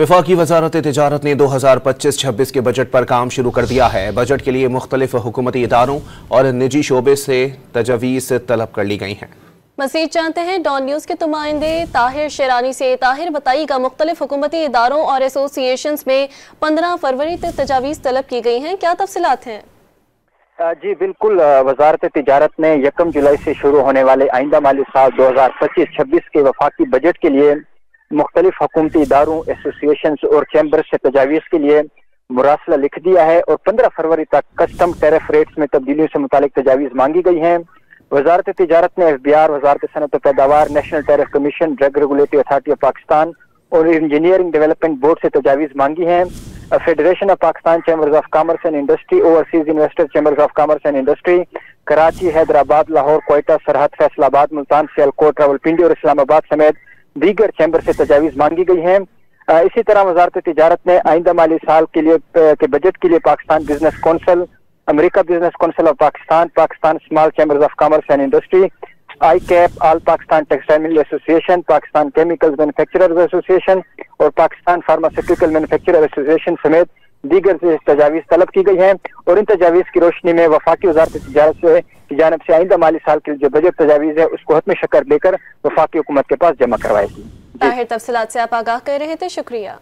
वफाकी वजारत तिजारत ने 2025-26 के बजट पर काम शुरू कर दिया है। बजट के लिए मुख्तलिफ हुकूमती इदारों और निजी शोबे से तजवीज़ तलब कर ली गई हैं। मज़ीद जानते हैं डॉन न्यूज़ के नुमाइंदे ताहिर शेरानी से। ताहिर, बताइएगा, मुख्तलिफ हुकूमती इदारों और एसोसिएशंस में 15 फरवरी तक तजावीज़ तलब की गई हैं, क्या तफसीलात हैं? जी बिल्कुल, वजारत तिजारत ने 1 जुलाई से शुरू होने वाले आइंदा माली साल 2025-26 के वफाकी बजट के लिए मुख्तलिफ हुकूमती इदारों, एसोसिएशन और चैम्बर से तजावीज़ के लिए मुरासला लिख दिया है और 15 फरवरी तक कस्टम टैरिफ रेट्स में तब्दीलियों से मुतालिक तजावीज़ मांगी गई हैं। वजारत तिजारत ने FBR, वजारत सनत पैदावार, national tariff commission, drug regulatory authority of Pakistan और इंजीनियरिंग डेवलपमेंट बोर्ड से तजावीज़ मांगी हैं। Federation of Pakistan chambers of commerce and industry, overseas investor chambers of commerce and industry, Karachi, Hyderabad, Lahore, Quetta, सरहद, फैसलाबाद, मुल्तान, सियालकोट, रावलपिंडी और इस्लामाबाद समेत दीगर चैम्बर से तजावीज़ मांगी गई हैं। इसी तरह वजारत तिजारत ने आइंदा माली साल के लिए के बजट के लिए Pakistan business council, America business council of Pakistan, Pakistan small chambers of commerce and industry, ICAP, all Pakistan textile mill association, Pakistan chemicals manufacturers association और पाकिस्तान फार्मास्यूटिकल मैन्युफैक्चरर एसोसिएशन समेत दीगर से तजावीज़ तलब की गई हैं। और इन तजावीज़ की रोशनी में वफाकी वजारत तिजारत की जानिब से आइंदा माली साल के जो बजट तजावीज़ है उसको हतमी शक्ल देकर वफाकी हुकूमत के पास जमा करवाएगी। ताहिर, तफसीलात से आप आगाह कर रहे थे, शुक्रिया।